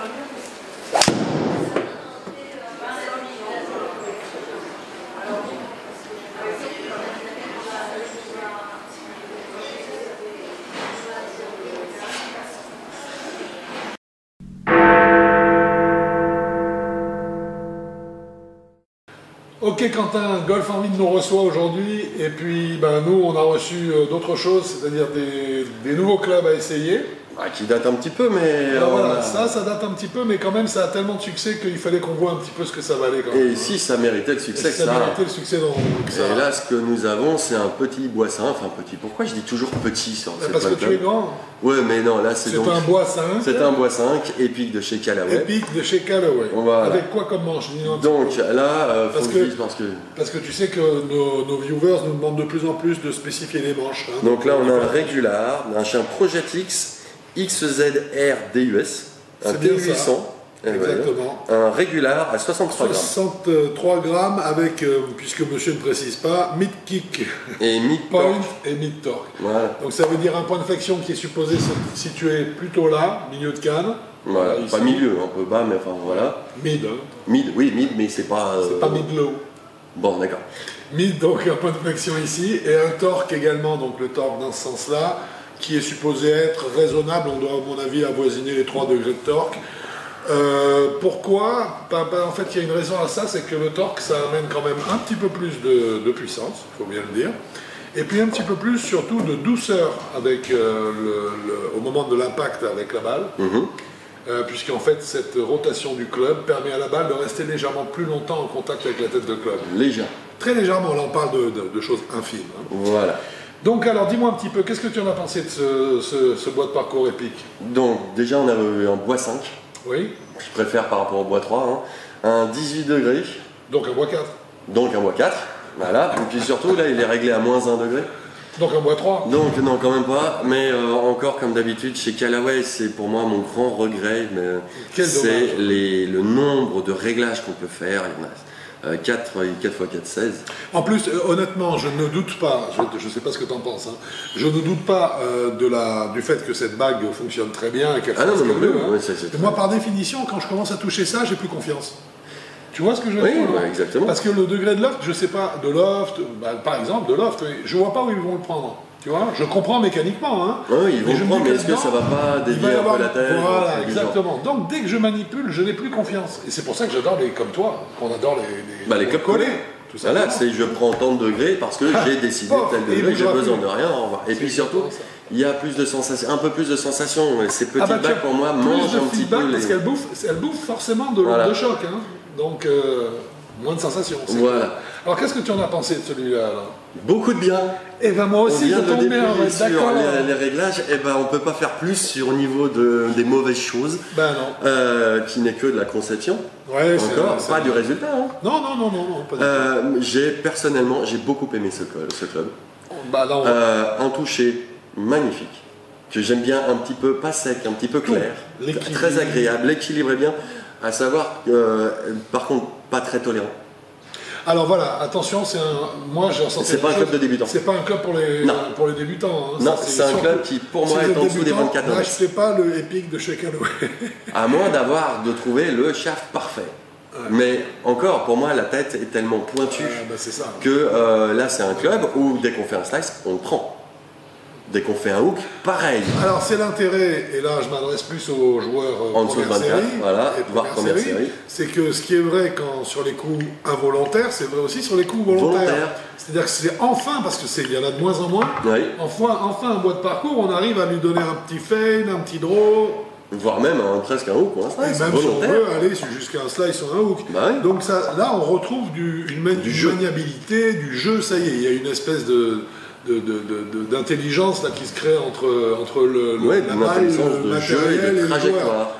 Ok Quentin, Golf en Ville nous reçoit aujourd'hui et puis nous on a reçu d'autres choses, c'est-à-dire des nouveaux clubs à essayer. Qui date un petit peu, mais... Alors voilà, ça date un petit peu, mais quand même ça a tellement de succès qu'il fallait qu'on voit un petit peu ce que ça valait quand même. Et si ça méritait le succès que ça méritait le succès que ça a. Et là, ce que nous avons, c'est un petit boissin, enfin petit, pourquoi je dis toujours petit sur cette Parce que tu es grand. Ouais, mais non, là c'est donc... C'est un bois 5. C'est un bois 5, épique de chez Callaway. Épique de chez Callaway. Voilà. Avec quoi comme manche? Donc là, parce que tu sais que nos viewers nous demandent de plus en plus de spécifier les manches. Hein. Donc là, on a un régular, un chien Project-X XZR DUS, un T800, exactement. Un régular à 63 grammes. 63 grammes avec, puisque monsieur ne précise pas, mid-kick et mid-point et mid-torque. Voilà. Donc ça veut dire un point de flexion qui est supposé se situer plutôt là, milieu de canne. Voilà, pas milieu, un peu bas, mais enfin voilà. Mid. Hein. Mid, oui, mid, mais c'est pas... C'est pas mid-low. Bon, d'accord. Mid, donc un point de flexion ici, et un torque également, donc le torque dans ce sens-là, qui est supposé être raisonnable, on doit à mon avis avoisiner les 3 degrés de torque. Pourquoi? En fait, il y a une raison à ça, c'est que le torque, ça amène quand même un petit peu plus de puissance, il faut bien le dire, et puis un petit peu plus surtout de douceur avec, au moment de l'impact avec la balle, puisqu'en fait, cette rotation du club permet à la balle de rester légèrement plus longtemps en contact avec la tête de club. Léger. Très légèrement, là on parle de choses infimes. Hein. Voilà. Donc alors dis-moi un petit peu, qu'est-ce que tu en as pensé de ce bois de parcours épique? Donc déjà on a un bois 5, oui. Je préfère par rapport au bois 3, hein. Un 18 degrés. Donc un bois 4. Donc un bois 4, voilà, et puis surtout là il est réglé à -1 degré. Donc un bois 3. Donc non quand même pas, mais encore comme d'habitude chez Callaway c'est pour moi mon grand regret, c'est le nombre de réglages qu'on peut faire, il y en a 4 x 4, 16. En plus, honnêtement, je ne doute pas, je ne sais pas ce que tu en penses, hein, je ne doute pas du fait que cette bague fonctionne très bien et qu'elle fasse ce qu'elle veut. Moi, par définition, quand je commence à toucher ça, j'ai plus confiance. Tu vois ce que je veux dire? Oui, exactement. Parce que le degré de loft, je sais pas, de loft, par exemple, de loft, je vois pas où ils vont le prendre. Tu vois, je comprends mécaniquement. Hein, oui, ils vont le prendre, mais est-ce que ça va pas dévier un peu la tête? Voilà, exactement. Donc dès que je manipule, je n'ai plus confiance. Et c'est pour ça que j'adore comme toi, qu'on adore les clubs collés. Tout ça. Voilà, c'est je prends tant de degrés parce que j'ai décidé tel degré, j'ai besoin de rien. Et puis surtout, il y a plus de sensations, un peu plus de sensations. Ces petites bagues pour moi mangent un petit peu. Parce qu'elles bouffent forcément de choc. Hein. Donc moins de sensations. Voilà. Alors qu'est-ce que tu en as pensé de celui-là? Beaucoup de bien. Et ben moi aussi, on vient de déployer sur d'accord. Les réglages, et on peut pas faire plus au niveau des mauvaises choses. Ben non. Qui n'est que de la conception. Ouais, encore, pas du résultat. Hein. Non, pas du tout. Personnellement, j'ai beaucoup aimé ce club. Non. Un toucher magnifique, que j'aime bien un petit peu, pas sec, un petit peu clair, très agréable, l'équilibre est bien, à savoir, par contre, pas très tolérant. Alors voilà, attention, c'est pas un club de débutants. C'est pas un club pour les débutants. Hein. Non, c'est un club qui, pour moi, est en dessous des 24 ans. N'achetez pas le Epic de chez Callaway. À moins de trouver le shaft parfait. Ouais. Mais encore, pour moi, la tête est tellement pointue que là, c'est un club où dès qu'on fait un slice, on le prend. Dès qu'on fait un hook, pareil. Alors c'est l'intérêt, et là je m'adresse plus aux joueurs en dessous de 24, voilà, voire première série, c'est que ce qui est vrai sur les coups involontaires, c'est vrai aussi sur les coups volontaires. C'est-à-dire que c'est enfin, parce qu'il y en a de moins en moins, enfin un bois de parcours, on arrive à lui donner un petit fade, un petit draw. Voire même presque un hook ou un slice. Et même volontaire. Si on veut aller jusqu'à un slice ou un hook. Donc là on retrouve une maniabilité, du jeu, ça y est, il y a une espèce d'intelligence là qui se crée entre la balle, le matériel et le joueur.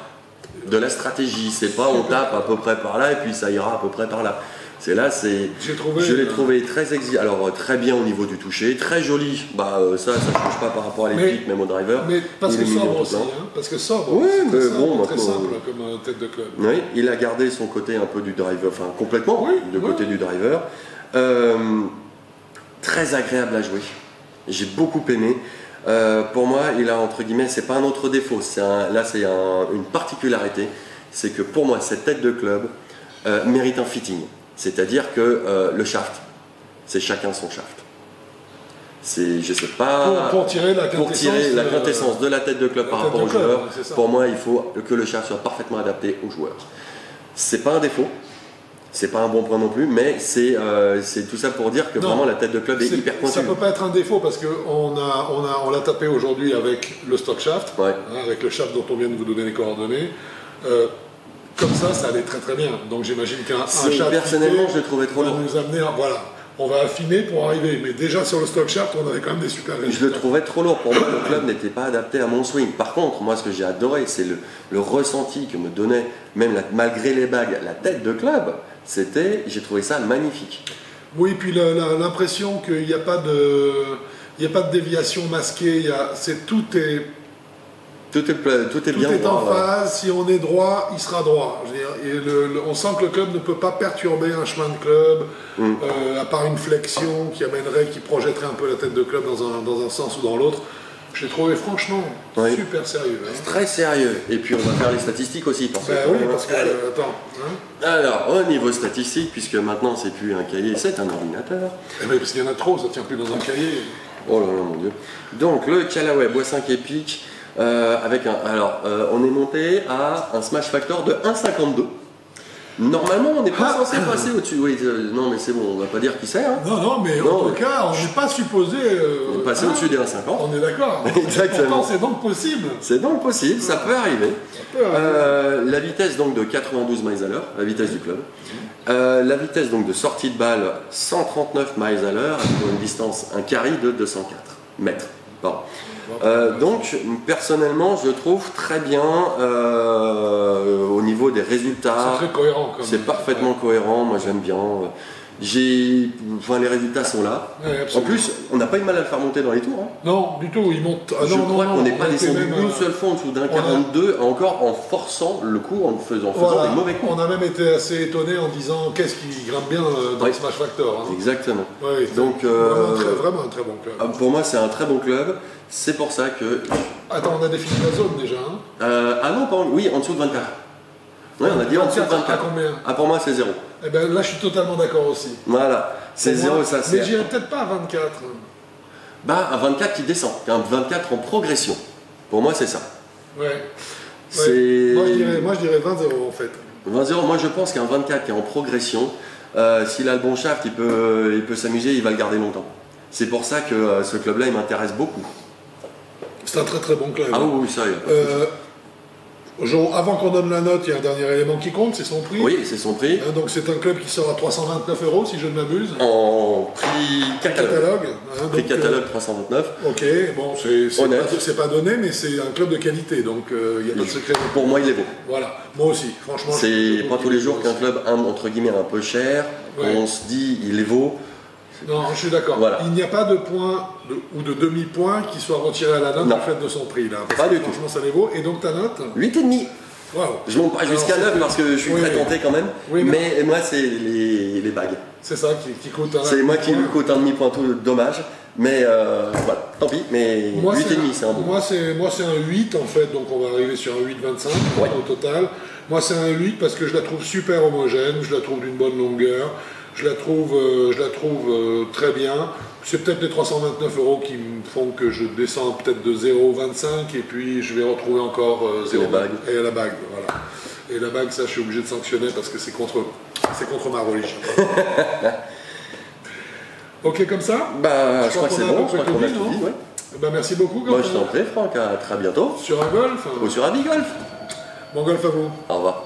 De la stratégie, c'est pas on tape à peu près par là et puis ça ira à peu près par là. Je l'ai trouvé très bien au niveau du toucher, très joli. Ça change pas par rapport à l'épique, même au driver. Mais parce que sobre aussi, parce que sobre. Oui, mais bon, très simple comme tête de club. Oui, il a gardé son côté un peu du driver, enfin complètement côté du driver. Très agréable à jouer. J'ai beaucoup aimé. Pour moi, il a entre guillemets, c'est pas un autre défaut, là c'est une particularité, c'est que pour moi, cette tête de club mérite un fitting. C'est-à-dire que le shaft, c'est chacun son shaft. Je sais pas, pour tirer la quintessence de la tête de club par rapport au joueur, pour moi, il faut que le shaft soit parfaitement adapté au joueur. C'est pas un défaut. C'est pas un bon point non plus, mais c'est tout ça pour dire que vraiment la tête de club est hyper pointue. Ça peut pas être un défaut parce qu'on l'a tapé aujourd'hui avec le stock shaft, avec le shaft dont on vient de vous donner les coordonnées. Comme ça allait très très bien. Donc j'imagine qu'un shaft personnellement, je le trouvais trop long. Nous amener, voilà. On va affiner pour arriver, mais déjà sur le stock shaft, on avait quand même des super résultats. Je le trouvais trop lourd. Pour moi, le club n'était pas adapté à mon swing. Par contre, moi, ce que j'ai adoré, c'est le ressenti que me donnait, même malgré les bagues, la tête de club. J'ai trouvé ça magnifique. Oui, puis l'impression qu'il n'y a pas de déviation masquée. Tout est bien en phase. Si on est droit, il sera droit. Je veux dire, on sent que le club ne peut pas perturber un chemin de club, à part une flexion qui projetterait un peu la tête de club dans un sens ou dans l'autre. Je l'ai trouvé franchement super sérieux. Très sérieux. Et puis on va faire les statistiques aussi. Parce que attends. Alors, au niveau statistique, puisque maintenant c'est plus un cahier, c'est un ordinateur. Parce qu'il y en a trop, ça ne tient plus dans un cahier. Oh là là, mon Dieu. Donc le Callaway Bois 5 Epic. On est monté à un smash factor de 1,52. Normalement, on n'est pas censé passer au-dessus. Oui, non, mais c'est bon, on va pas dire qui c'est. Hein. Non, mais en tout cas, on n'est pas supposé passer au-dessus des 1,50. On est d'accord. Exactement. C'est donc possible. C'est donc possible, ça peut arriver. La vitesse donc de 92 miles à l'heure, la vitesse du club. La vitesse donc de sortie de balle 139 miles à l'heure pour une distance, un carry de 204 mètres. Pardon. Donc personnellement je trouve très bien au niveau des résultats. C'est très cohérent. C'est parfaitement cohérent, moi j'aime bien. Les résultats sont là. En plus, on n'a pas eu mal à le faire monter dans les tours. Hein. Non, du tout, il monte. Je crois qu'on n'est pas descendu une seule fois en dessous d'un 42, encore en forçant le coup, en faisant des mauvais coups. On a même été assez étonné en disant qu'est-ce qui grimpe bien dans le Smash Factor. Hein. Exactement. Donc, vraiment un très bon club. Pour moi, c'est un très bon club. C'est pour ça que. Attends, on a défini la zone déjà. Hein. Oui, en dessous de 24. Oui, on a dit en dessous de 24. À combien ? Pour moi, c'est 0. Eh ben là, je suis totalement d'accord aussi. Voilà, c'est 0, ça c'est. Mais j'irai peut-être pas à 24. À 24 qui descend, un 24 en progression. Pour moi, c'est ça. Ouais. Moi, je dirais 20-0 en fait. 20-0, moi je pense qu'un 24 qui est en progression, s'il a le bon shaft, il peut s'amuser, il va le garder longtemps. C'est pour ça que ce club-là, il m'intéresse beaucoup. C'est un très très bon club. Ah oui, ça y est. Avant qu'on donne la note, il y a un dernier élément qui compte, c'est son prix. Oui, c'est son prix. Donc c'est un club qui sort à 329 € si je ne m'abuse. En prix catalogue. Prix catalogue 329. Ok, bon, c'est pas donné, mais c'est un club de qualité, donc il n'y a pas de secret. Pour moi, il est beau. Voilà, moi aussi, franchement. C'est pas tous les jours qu'un club, entre guillemets, un peu cher, on se dit, il est beau. Non, je suis d'accord. Voilà. Il n'y a pas de point ou de demi-point qui soit retiré à la note du fait de son prix. Là, pas du tout. Franchement, ça les vaut. Et donc ta note ? 8,5. Wow. Je monte pas jusqu'à 9 parce que je suis très tenté quand même. Oui, mais moi, c'est les bagues. C'est ça qui coûte un C'est moi qui lui coûte un demi-point, tout dommage. Mais voilà, tant pis. Mais 8,5, c'est un bon. Moi, c'est un 8 en fait. Donc on va arriver sur un 8,25 au total. Moi, c'est un 8 parce que je la trouve super homogène. Je la trouve d'une bonne longueur. Je la trouve très bien. C'est peut-être les 329 € qui me font que je descends peut-être de 0,25 et puis je vais retrouver encore 0 bague. Et la bague, voilà. Et la bague, ça, je suis obligé de sanctionner parce que c'est contre ma religion. Ok, comme ça ? Je crois que c'est bon. Je crois qu'on a tout dit. Merci beaucoup. Moi, je t'en prie, Franck. À très bientôt. Sur un golf ou sur un big golf. Bon golf à vous. Au revoir.